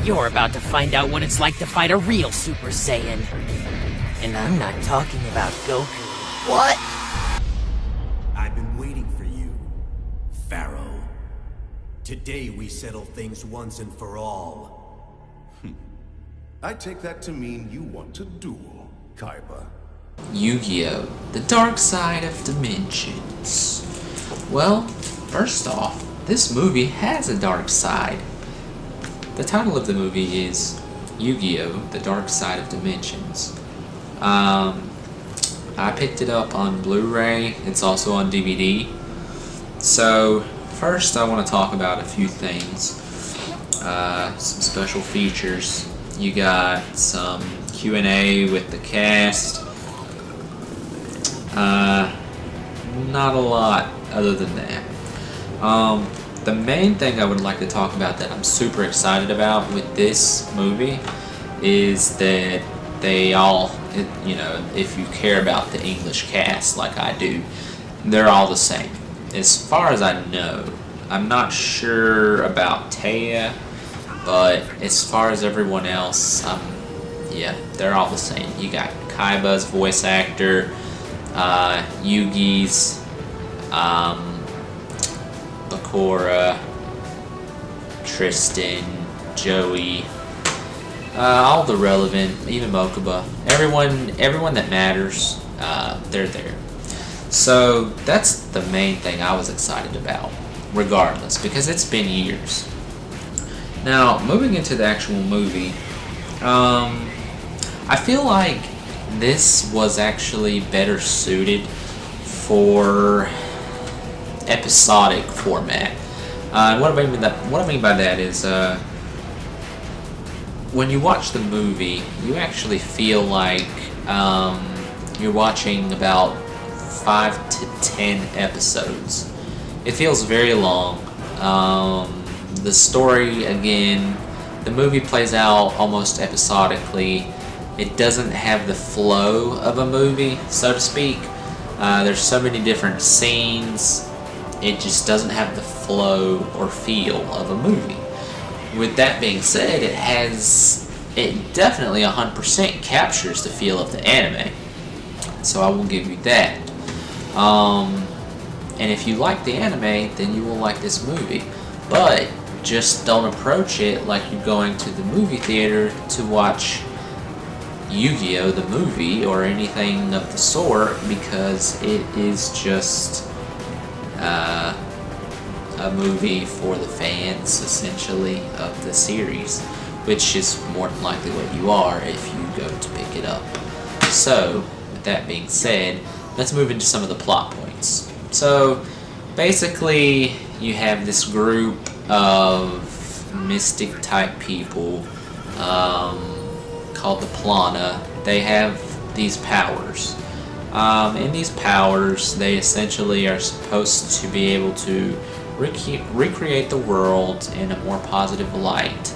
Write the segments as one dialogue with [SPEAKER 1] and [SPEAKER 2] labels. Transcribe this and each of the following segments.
[SPEAKER 1] You're about to find out what it's like to fight a real Super Saiyan. And I'm not talking about Goku. What?
[SPEAKER 2] I've been waiting for you, Pharaoh. Today we settle things once and for all.
[SPEAKER 3] I take that to mean you want to duel, Kaiba.
[SPEAKER 4] Yu-Gi-Oh! The Dark Side of Dimensions. Well, first off, this movie has a dark side. The title of the movie is Yu-Gi-Oh! The Dark Side of Dimensions. I picked it up on Blu-ray. It's also on DVD. So, first I want to talk about a few things. Some special features. You got some Q&A with the cast. Not a lot other than that. The main thing I would like to talk about that I'm super excited about with this movie is that they all, you know, if you care about the English cast like I do, they're all the same. As far as I know, I'm not sure about Taya, but as far as everyone else, yeah, they're all the same. You got Kaiba's voice actor, Yugi's, Bakura, Tristan, Joey, all the relevant, even Mokuba, everyone that matters, they're there. So that's the main thing I was excited about, regardless, because it's been years. Now, moving into the actual movie, I feel like this was actually better suited for episodic format. And what I mean by that is, when you watch the movie, you actually feel like you're watching about 5 to 10 episodes. It feels very long. The story, again, the movie plays out almost episodically. It doesn't have the flow of a movie, so to speak. There's so many different scenes. It just doesn't have the flow or feel of a movie. With that being said, it definitely 100% captures the feel of the anime. So I will give you that. And if you like the anime, then you will like this movie. But just don't approach it like you're going to the movie theater to watch Yu-Gi-Oh! The movie or anything of the sort, because it is just a movie for the fans, essentially, of the series, which is more than likely what you are if you go to pick it up. So, with that being said, let's move into some of the plot points. So, basically, you have this group of mystic-type people called the Plana. They have these powers. In these powers, they essentially are supposed to be able to recreate the world in a more positive light.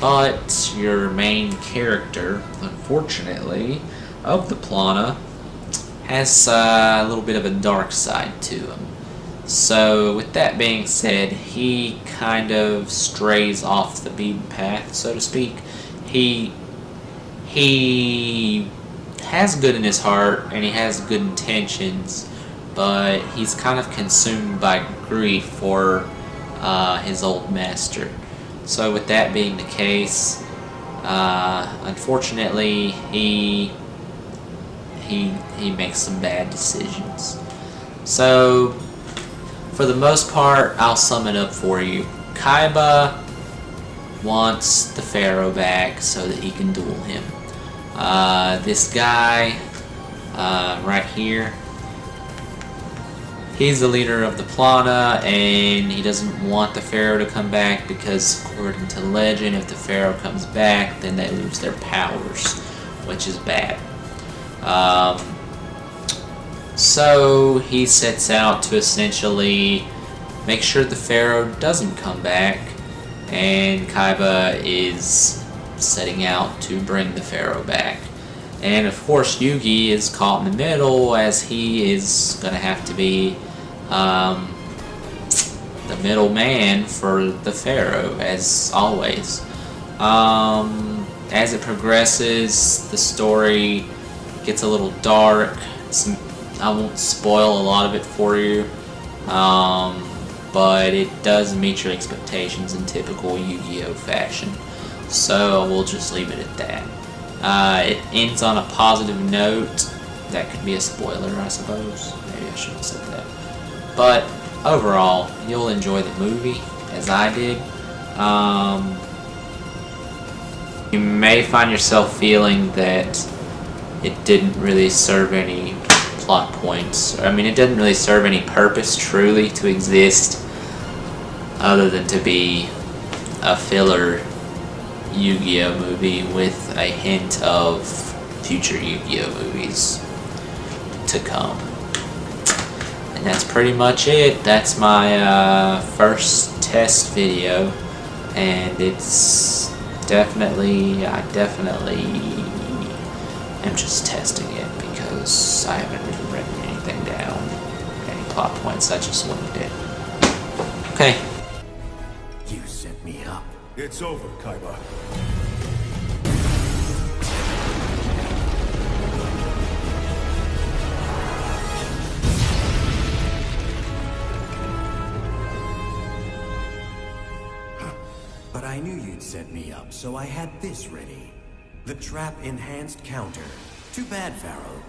[SPEAKER 4] But your main character, unfortunately, of the Plana, has a little bit of a dark side to him. So, with that being said, he kind of strays off the beaten path, so to speak. He has good in his heart, and he has good intentions, but he's kind of consumed by grief for his old master. So with that being the case, unfortunately, he makes some bad decisions. So, for the most part, I'll sum it up for you. Kaiba wants the Pharaoh back so that he can duel him. This guy, right here, he's the leader of the Plana, and he doesn't want the Pharaoh to come back because, according to legend, if the Pharaoh comes back, then they lose their powers, which is bad. So he sets out to essentially make sure the Pharaoh doesn't come back, and Kaiba is setting out to bring the Pharaoh back. And of course Yugi is caught in the middle, as he is going to have to be the middleman for the Pharaoh, as always. As it progresses, the story gets a little dark. I won't spoil a lot of it for you, but it does meet your expectations in typical Yu-Gi-Oh fashion. So we'll just leave it at that. It ends on a positive note. That could be a spoiler, I suppose. Maybe I shouldn't have said that. But overall, you'll enjoy the movie, as I did. You may find yourself feeling that it didn't really serve any plot points. I mean, it didn't really serve any purpose truly to exist other than to be a filler Yu-Gi-Oh movie with a hint of future Yu-Gi-Oh movies to come. And that's pretty much it. That's my first test video, and it's definitely, I definitely am just testing it because I haven't really written anything down, any plot points. I just winged it. Okay.
[SPEAKER 2] You set me up.
[SPEAKER 3] It's over, Kaiba.
[SPEAKER 2] But I knew you'd set me up, so I had this ready. The trap-enhanced counter. Too bad, Pharaoh.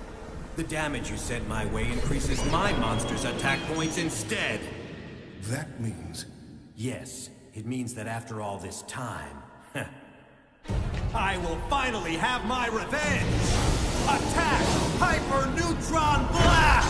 [SPEAKER 2] The damage you sent my way increases my monster's attack points instead.
[SPEAKER 3] That means...
[SPEAKER 2] Yes, it means that after all this time, I will finally have my revenge! Attack! Hyper Neutron Blast!